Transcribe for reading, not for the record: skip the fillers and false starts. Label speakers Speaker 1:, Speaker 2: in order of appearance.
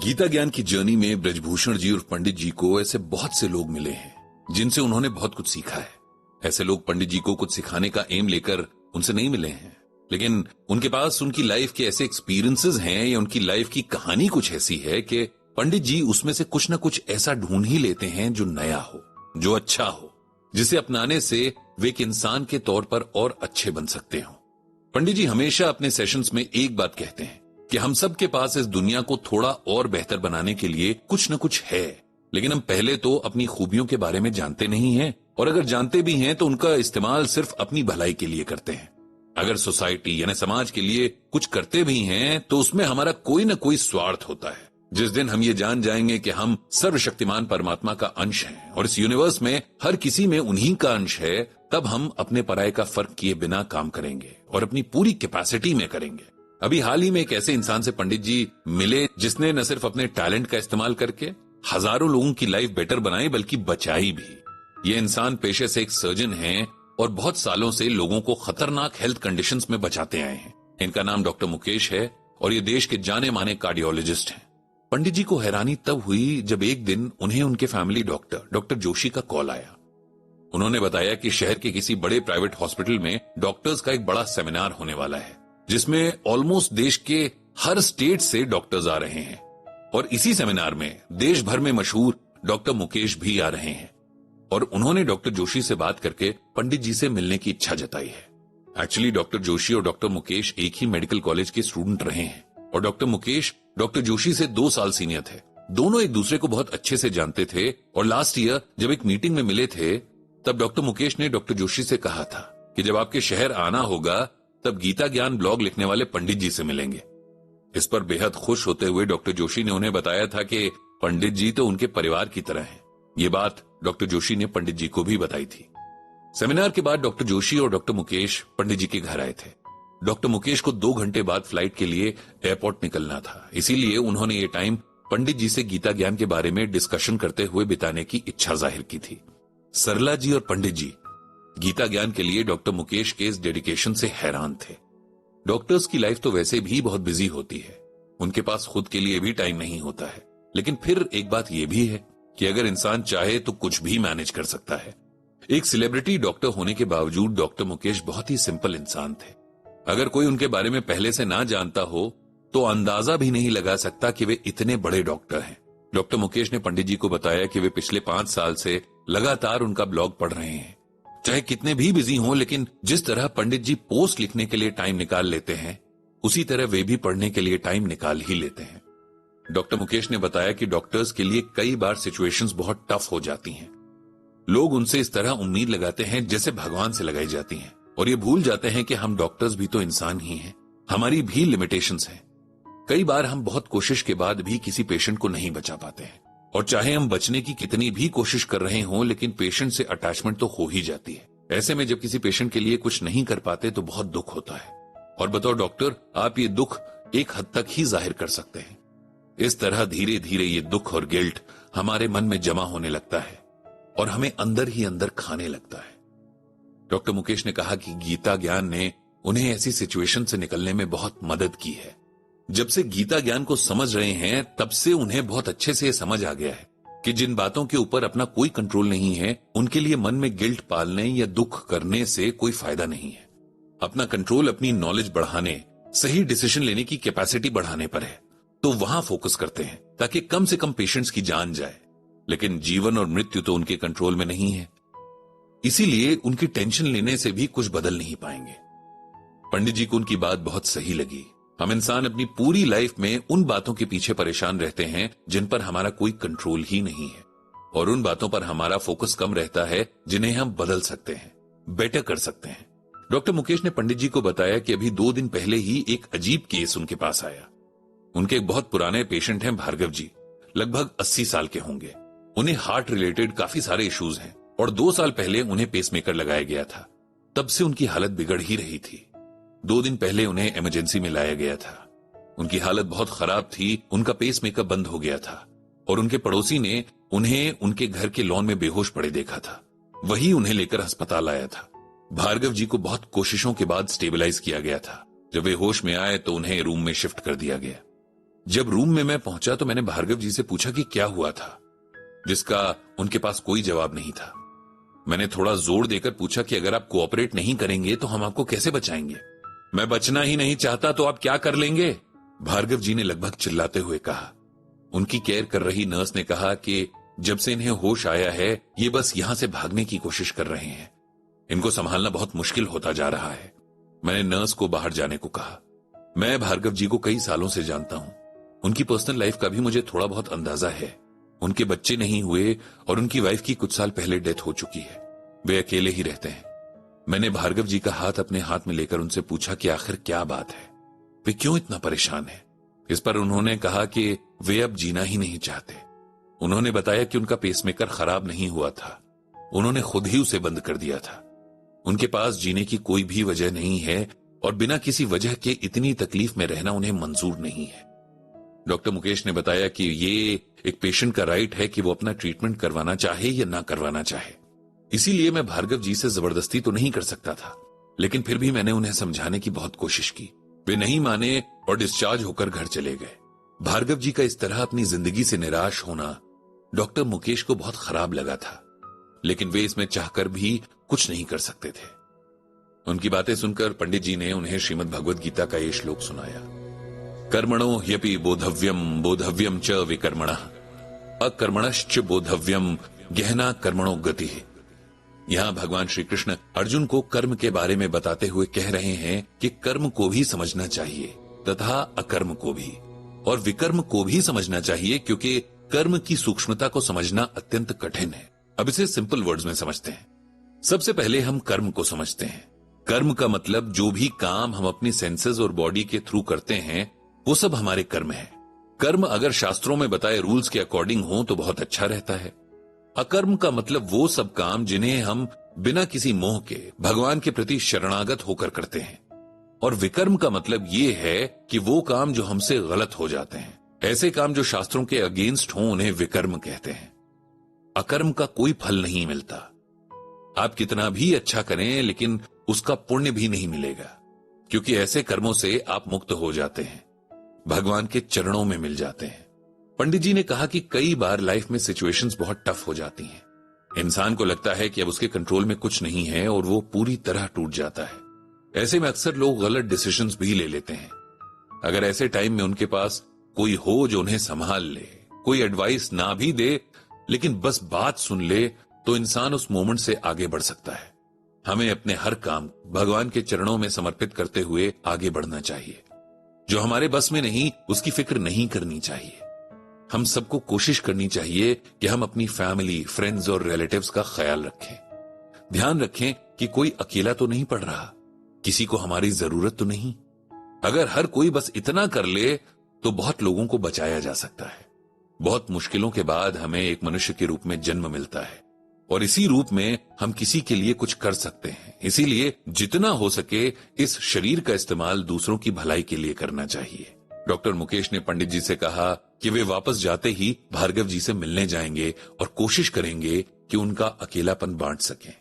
Speaker 1: गीता ज्ञान की जर्नी में ब्रजभूषण जी और पंडित जी को ऐसे बहुत से लोग मिले हैं जिनसे उन्होंने बहुत कुछ सीखा है। ऐसे लोग पंडित जी को कुछ सिखाने का एम लेकर उनसे नहीं मिले हैं, लेकिन उनके पास उनकी लाइफ के ऐसे एक्सपीरियंसेस हैं या उनकी लाइफ की कहानी कुछ ऐसी है कि पंडित जी उसमें से कुछ ना कुछ ऐसा ढूंढ ही लेते हैं जो नया हो, जो अच्छा हो, जिसे अपनाने से वे एक इंसान के तौर पर और अच्छे बन सकते हो। पंडित जी हमेशा अपने सेशंस में एक बात कहते हैं कि हम सब के पास इस दुनिया को थोड़ा और बेहतर बनाने के लिए कुछ न कुछ है, लेकिन हम पहले तो अपनी खूबियों के बारे में जानते नहीं हैं, और अगर जानते भी हैं तो उनका इस्तेमाल सिर्फ अपनी भलाई के लिए करते हैं। अगर सोसाइटी यानी समाज के लिए कुछ करते भी हैं तो उसमें हमारा कोई न कोई स्वार्थ होता है। जिस दिन हम ये जान जाएंगे कि हम सर्वशक्तिमान परमात्मा का अंश हैं और इस यूनिवर्स में हर किसी में उन्हीं का अंश है, तब हम अपने पराये का फर्क किए बिना काम करेंगे और अपनी पूरी कैपेसिटी में करेंगे। अभी हाल ही में एक ऐसे इंसान से पंडित जी मिले जिसने न सिर्फ अपने टैलेंट का इस्तेमाल करके हजारों लोगों की लाइफ बेटर बनाई बल्कि बचाई भी। ये इंसान पेशे से एक सर्जन हैं और बहुत सालों से लोगों को खतरनाक हेल्थ कंडीशंस में बचाते आए हैं। इनका नाम डॉक्टर मुकेश है और ये देश के जाने माने कार्डियोलॉजिस्ट हैं। पंडित जी को हैरानी तब हुई जब एक दिन उन्हें उनके फैमिली डॉक्टर जोशी का कॉल आया। उन्होंने बताया कि शहर के किसी बड़े प्राइवेट हॉस्पिटल में डॉक्टर्स का एक बड़ा सेमिनार होने वाला है, जिसमें ऑलमोस्ट देश के हर स्टेट से डॉक्टर्स आ रहे हैं और इसी सेमिनार में देश भर में मशहूर डॉक्टर मुकेश भी आ रहे हैं। और उन्होंने डॉक्टर जोशी से बात करके पंडित जी से मिलने की इच्छा जताई है। एक्चुअली डॉक्टर जोशी और डॉक्टर मुकेश एक ही मेडिकल कॉलेज के स्टूडेंट रहे हैं और डॉक्टर मुकेश डॉक्टर जोशी से 2 साल सीनियर थे। दोनों एक दूसरे को बहुत अच्छे से जानते थे और लास्ट ईयर जब एक मीटिंग में मिले थे तब डॉक्टर मुकेश ने डॉक्टर जोशी से कहा था कि जब आपके शहर आना होगा तब गीता ज्ञान ब्लॉग लिखने वाले पंडित जी से मिलेंगे। इस पर बेहद खुश होते हुए डॉक्टर जोशी ने उन्हें बताया था कि पंडित जी तो उनके परिवार की तरह हैं। ये बात डॉक्टर जोशी ने पंडित जी को भी बताई थी। सेमिनार के बाद डॉक्टर जोशी और डॉक्टर मुकेश पंडित जी के घर आए थे। डॉक्टर मुकेश को 2 घंटे बाद फ्लाइट के लिए एयरपोर्ट निकलना था, इसीलिए उन्होंने ये टाइम पंडित जी से गीता ज्ञान के बारे में डिस्कशन करते हुए बिताने की इच्छा जाहिर की थी। सरला जी और पंडित जी गीता ज्ञान के लिए डॉक्टर मुकेश के इस डेडिकेशन से हैरान थे। डॉक्टर्स की लाइफ तो वैसे भी बहुत बिजी होती है, उनके पास खुद के लिए भी टाइम नहीं होता है, लेकिन फिर एक बात यह भी है कि अगर इंसान चाहे तो कुछ भी मैनेज कर सकता है। एक सेलिब्रिटी डॉक्टर होने के बावजूद डॉक्टर मुकेश बहुत ही सिंपल इंसान थे। अगर कोई उनके बारे में पहले से ना जानता हो तो अंदाजा भी नहीं लगा सकता कि वे इतने बड़े डॉक्टर हैं। डॉक्टर मुकेश ने पंडित जी को बताया कि वे पिछले 5 साल से लगातार उनका ब्लॉग पढ़ रहे हैं। चाहे कितने भी बिजी हों, लेकिन जिस तरह पंडित जी पोस्ट लिखने के लिए टाइम निकाल लेते हैं उसी तरह वे भी पढ़ने के लिए टाइम निकाल ही लेते हैं। डॉक्टर मुकेश ने बताया कि डॉक्टर्स के लिए कई बार सिचुएशंस बहुत टफ हो जाती हैं। लोग उनसे इस तरह उम्मीद लगाते हैं जैसे भगवान से लगाई जाती हैं और ये भूल जाते हैं कि हम डॉक्टर्स भी तो इंसान ही हैं, हमारी भी लिमिटेशंस हैं। कई बार हम बहुत कोशिश के बाद भी किसी पेशेंट को नहीं बचा पाते हैं और चाहे हम बचने की कितनी भी कोशिश कर रहे हों, लेकिन पेशेंट से अटैचमेंट तो हो ही जाती है। ऐसे में जब किसी पेशेंट के लिए कुछ नहीं कर पाते तो बहुत दुख होता है और बतौर डॉक्टर आप ये दुख एक हद तक ही जाहिर कर सकते हैं। इस तरह धीरे धीरे ये दुख और गिल्ट हमारे मन में जमा होने लगता है और हमें अंदर ही अंदर खाने लगता है। डॉक्टर मुकेश ने कहा कि गीता ज्ञान ने उन्हें ऐसी सिचुएशन से निकलने में बहुत मदद की है। जब से गीता ज्ञान को समझ रहे हैं तब से उन्हें बहुत अच्छे से समझ आ गया है कि जिन बातों के ऊपर अपना कोई कंट्रोल नहीं है उनके लिए मन में गिल्ट पालने या दुख करने से कोई फायदा नहीं है। अपना कंट्रोल अपनी नॉलेज बढ़ाने, सही डिसीजन लेने की कैपेसिटी बढ़ाने पर है, तो वहां फोकस करते हैं ताकि कम से कम पेशेंट्स की जान जाए। लेकिन जीवन और मृत्यु तो उनके कंट्रोल में नहीं है, इसीलिए उनकी टेंशन लेने से भी कुछ बदल नहीं पाएंगे। पंडित जी को उनकी बात बहुत सही लगी। हम इंसान अपनी पूरी लाइफ में उन बातों के पीछे परेशान रहते हैं जिन पर हमारा कोई कंट्रोल ही नहीं है और उन बातों पर हमारा फोकस कम रहता है जिन्हें हम बदल सकते हैं, बेटर कर सकते हैं। डॉक्टर मुकेश ने पंडित जी को बताया कि अभी 2 दिन पहले ही एक अजीब केस उनके पास आया। उनके एक बहुत पुराने पेशेंट हैं भार्गव जी, लगभग 80 साल के होंगे। उन्हें हार्ट रिलेटेड काफी सारे इश्यूज हैं और 2 साल पहले उन्हें पेसमेकर लगाया गया था। तब से उनकी हालत बिगड़ ही रही थी। 2 दिन पहले उन्हें इमरजेंसी में लाया गया था। उनकी हालत बहुत खराब थी, उनका पेसमेकर बंद हो गया था और उनके पड़ोसी ने उन्हें उनके घर के लॉन में बेहोश पड़े देखा था। वही उन्हें लेकर अस्पताल आया था। भार्गव जी को बहुत कोशिशों के बाद स्टेबलाइज किया गया था। जब वे होश में आए तो उन्हें रूम में शिफ्ट कर दिया गया। जब रूम में मैं पहुंचा तो मैंने भार्गव जी से पूछा कि क्या हुआ था, जिसका उनके पास कोई जवाब नहीं था। मैंने थोड़ा जोर देकर पूछा कि अगर आप कोऑपरेट नहीं करेंगे तो हम आपको कैसे बचाएंगे? मैं बचना ही नहीं चाहता तो आप क्या कर लेंगे? भार्गव जी ने लगभग चिल्लाते हुए कहा। उनकी केयर कर रही नर्स ने कहा कि जब से इन्हें होश आया है ये बस यहां से भागने की कोशिश कर रहे हैं, इनको संभालना बहुत मुश्किल होता जा रहा है। मैंने नर्स को बाहर जाने को कहा। मैं भार्गव जी को कई सालों से जानता हूं, उनकी पर्सनल लाइफ का भी मुझे थोड़ा बहुत अंदाजा है। उनके बच्चे नहीं हुए और उनकी वाइफ की कुछ साल पहले डेथ हो चुकी है। वे अकेले ही रहते हैं। मैंने भार्गव जी का हाथ अपने हाथ में लेकर उनसे पूछा कि आखिर क्या बात है, वे क्यों इतना परेशान है? इस पर उन्होंने कहा कि वे अब जीना ही नहीं चाहते। उन्होंने बताया कि उनका पेसमेकर खराब नहीं हुआ था, उन्होंने खुद ही उसे बंद कर दिया था। उनके पास जीने की कोई भी वजह नहीं है और बिना किसी वजह के इतनी तकलीफ में रहना उन्हें मंजूर नहीं है। डॉक्टर मुकेश ने बताया कि ये एक पेशेंट का राइट है कि वो अपना ट्रीटमेंट करवाना चाहे या ना करवाना चाहे। इसीलिए मैं भार्गव जी से जबरदस्ती तो नहीं कर सकता था, लेकिन फिर भी मैंने उन्हें समझाने की बहुत कोशिश की। वे नहीं माने और डिस्चार्ज होकर घर चले गए। भार्गव जी का इस तरह अपनी जिंदगी से निराश होना डॉक्टर मुकेश को बहुत खराब लगा था, लेकिन वे इसमें चाहकर भी कुछ नहीं कर सकते थे। उनकी बातें सुनकर पंडित जी ने उन्हें श्रीमद् भगवद गीता का ये श्लोक सुनाया। कर्मणो ह्यपि बोधव्यम बोधव्यम च विकर्मणः अकर्मणश्च बोधव्यम गहना कर्मणो गति। यहां भगवान श्री कृष्ण अर्जुन को कर्म के बारे में बताते हुए कह रहे हैं कि कर्म को भी समझना चाहिए तथा अकर्म को भी, और विकर्म को भी समझना चाहिए, क्योंकि कर्म की सूक्ष्मता को समझना अत्यंत कठिन है। अब इसे सिंपल वर्ड्स में समझते हैं। सबसे पहले हम कर्म को समझते हैं। कर्म का मतलब जो भी काम हम अपनी सेंसेस और बॉडी के थ्रू करते हैं वो सब हमारे कर्म है। कर्म अगर शास्त्रों में बताए रूल्स के अकॉर्डिंग हो तो बहुत अच्छा रहता है। अकर्म का मतलब वो सब काम जिन्हें हम बिना किसी मोह के भगवान के प्रति शरणागत होकर करते हैं। और विकर्म का मतलब ये है कि वो काम जो हमसे गलत हो जाते हैं, ऐसे काम जो शास्त्रों के अगेंस्ट हों उन्हें विकर्म कहते हैं। अकर्म का कोई फल नहीं मिलता। आप कितना भी अच्छा करें लेकिन उसका पुण्य भी नहीं मिलेगा, क्योंकि ऐसे कर्मों से आप मुक्त हो जाते हैं, भगवान के चरणों में मिल जाते हैं। पंडित जी ने कहा कि कई बार लाइफ में सिचुएशंस बहुत टफ हो जाती हैं। इंसान को लगता है कि अब उसके कंट्रोल में कुछ नहीं है और वो पूरी तरह टूट जाता है। ऐसे में अक्सर लोग गलत डिसीजंस भी ले लेते हैं। अगर ऐसे टाइम में उनके पास कोई हो जो उन्हें संभाल ले, कोई एडवाइस ना भी दे लेकिन बस बात सुन ले, तो इंसान उस मोमेंट से आगे बढ़ सकता है। हमें अपने हर काम भगवान के चरणों में समर्पित करते हुए आगे बढ़ना चाहिए। जो हमारे बस में नहीं उसकी फिक्र नहीं करनी चाहिए। हम सबको कोशिश करनी चाहिए कि हम अपनी फैमिली, फ्रेंड्स और रिलेटिव्स का ख्याल रखें। ध्यान रखें कि कोई अकेला तो नहीं पड़ रहा, किसी को हमारी जरूरत तो नहीं। अगर हर कोई बस इतना कर ले तो बहुत लोगों को बचाया जा सकता है। बहुत मुश्किलों के बाद हमें एक मनुष्य के रूप में जन्म मिलता है और इसी रूप में हम किसी के लिए कुछ कर सकते हैं। इसीलिए जितना हो सके इस शरीर का इस्तेमाल दूसरों की भलाई के लिए करना चाहिए। डॉक्टर मुकेश ने पंडित जी से कहा कि वे वापस जाते ही भार्गव जी से मिलने जाएंगे और कोशिश करेंगे कि उनका अकेलापन बांट सकें।